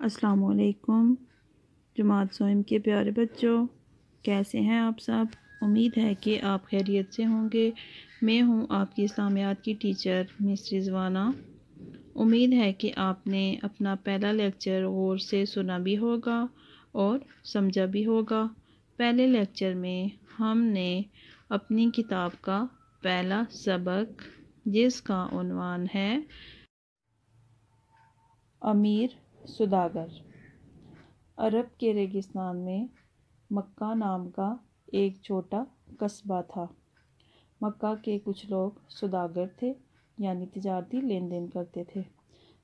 अस्सलाम वालेकुम। जमात सोइम के प्यारे बच्चों, कैसे हैं आप सब? उम्मीद है कि आप खैरियत से होंगे। मैं हूं आपकी इस्लामियात की टीचर मिस रिजवाना। उम्मीद है कि आपने अपना पहला लेक्चर गौर से सुना भी होगा और समझा भी होगा। पहले लेक्चर में हमने अपनी किताब का पहला सबक, जिसका उन्वान है अमीर सुदागर। अरब के रेगिस्तान में मक्का नाम का एक छोटा कस्बा था। मक्का के कुछ लोग सुदागर थे, यानी तिजारती लेन देन करते थे।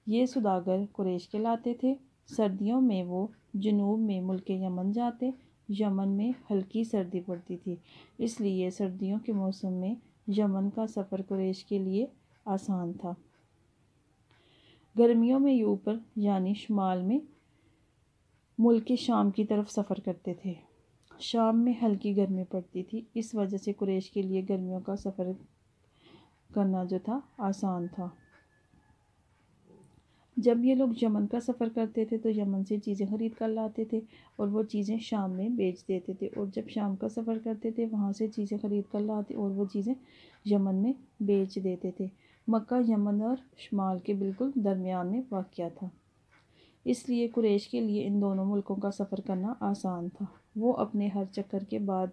ये सुदागर कुरैश कहलाते थे। सर्दियों में वो जनूब में मुल्क यमन जाते। यमन में हल्की सर्दी पड़ती थी, इसलिए सर्दियों के मौसम में यमन का सफ़र कुरैश के लिए आसान था। गर्मियों में ऊपर यानी शुमाल में मुल्क शाम की तरफ सफ़र करते थे। शाम में हल्की गर्मी पड़ती थी, इस वजह से कुरैश के लिए गर्मियों का सफ़र करना जो था आसान था। जब ये लोग यमन का सफ़र करते थे तो यमन से चीज़ें ख़रीद कर लाते थे और वो चीज़ें शाम में बेच देते थे, और जब शाम का सफ़र करते थे वहाँ से चीज़ें ख़रीद कर लाते और वो चीज़ें यमन में बेच देते थे। मक्का यमन और शुमाल के बिल्कुल दरमियान में वाक़या था, इसलिए कुरैश के लिए इन दोनों मुल्कों का सफ़र करना आसान था। वो अपने हर चक्कर के बाद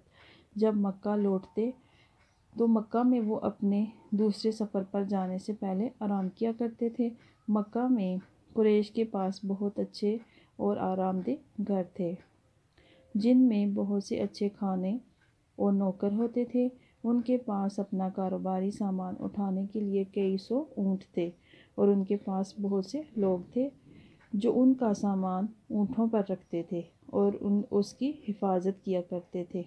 जब मक्का लौटते तो मक्का में वो अपने दूसरे सफ़र पर जाने से पहले आराम किया करते थे। मक्का में कुरैश के पास बहुत अच्छे और आरामदेह घर थे, जिनमें बहुत से अच्छे खाने और नौकर होते थे। उनके पास अपना कारोबारी सामान उठाने के लिए कई सौ ऊँट थे, और उनके पास बहुत से लोग थे जो उनका सामान ऊँटों पर रखते थे और उसकी हिफाजत किया करते थे।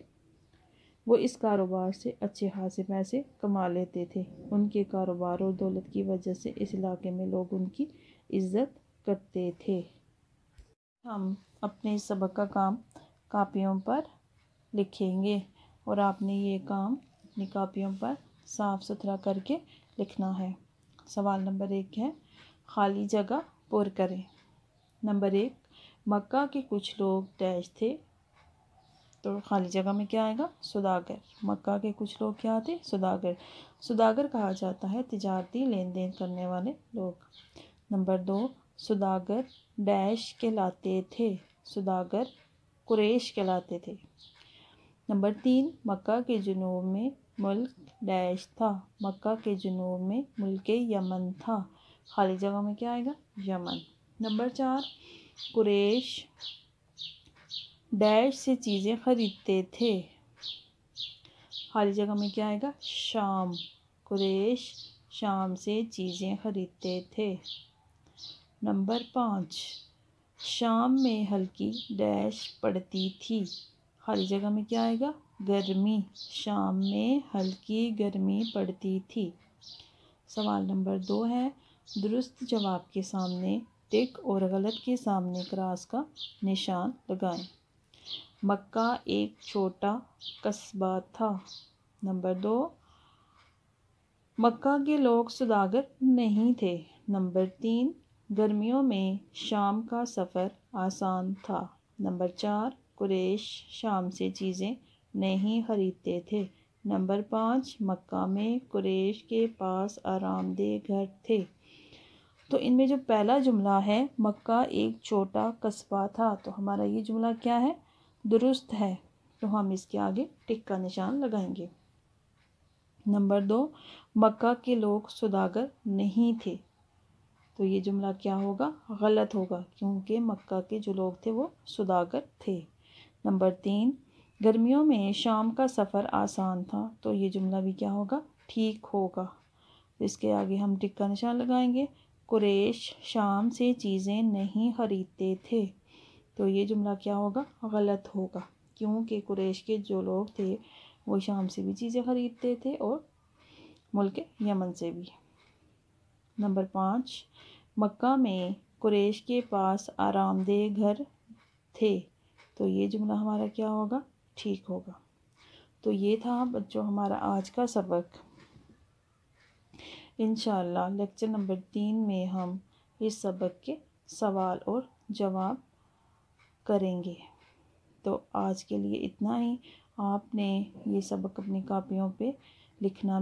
वो इस कारोबार से अच्छे खासे पैसे कमा लेते थे। उनके कारोबार और दौलत की वजह से इस इलाके में लोग उनकी इज़्ज़त करते थे। हम अपने इस सबक का काम कापियों पर लिखेंगे, और आपने ये काम अपनी कापियों पर साफ़ सुथरा करके लिखना है। सवाल नंबर 1 है, खाली जगह पुर करें। नंबर 1, मक्का के कुछ लोग डैश थे, तो खाली जगह में क्या आएगा? सुदागर। मक्का के कुछ लोग क्या थे? सुदागर। सुदागर कहा जाता है तिजारती लेन देन करने वाले लोग। नंबर 2, सुदागर डैश कहलाते थे। सुदागर कुरैश कहलाते थे। नंबर 3, मक्का के जुनूब में मुल्क डैश था। मक्का के जुनूब में मुल्क यमन था। खाली जगह में क्या आएगा? यमन। नंबर 4, कुरैश डैश से चीज़ें ख़रीदते थे। खाली जगह में क्या आएगा? शाम। कुरैश शाम से चीज़ें ख़रीदते थे। नंबर 5, शाम में हल्की डैश पड़ती थी। खाली जगह में क्या आएगा? गर्मी। शाम में हल्की गर्मी पड़ती थी। सवाल नंबर 2 है, दुरुस्त जवाब के सामने टिक और गलत के सामने क्रॉस का निशान लगाएं। मक्का एक छोटा कस्बा था। नंबर 2, मक्का के लोग सुदागर नहीं थे। नंबर 3, गर्मियों में शाम का सफ़र आसान था। नंबर 4, कुरैश शाम से चीज़ें नहीं खरीदते थे। नंबर 5, मक्का में कुरैश के पास आरामदेह घर थे। तो इनमें जो पहला जुमला है, मक्का एक छोटा कस्बा था, तो हमारा ये जुमला क्या है? दुरुस्त है, तो हम इसके आगे टिक का निशान लगाएंगे। नंबर 2, मक्का के लोग सुदागर नहीं थे, तो ये जुमला क्या होगा? गलत होगा, क्योंकि मक्का के जो लोग थे वो सुदागर थे। नंबर 3, गर्मियों में शाम का सफ़र आसान था, तो ये जुमला भी क्या होगा? ठीक होगा। तो इसके आगे हम टिक का निशान लगाएंगे। कुरैश शाम से चीज़ें नहीं खरीदते थे, तो ये जुमला क्या होगा? गलत होगा, क्योंकि कुरैश के जो लोग थे वो शाम से भी चीज़ें ख़रीदते थे और मुल्क यमन से भी। नंबर 5, मक्का में कुरैश के पास आरामदेह घर थे, तो ये जुमला हमारा क्या होगा? ठीक होगा। तो ये था बच्चों हमारा आज का सबक। इंशाअल्लाह लेक्चर नंबर 3 में हम इस सबक के سوال اور جواب کریں گے۔ تو آج کے لیے اتنا ہی۔ آپ نے یہ سبق اپنی کاپیوں پہ لکھنا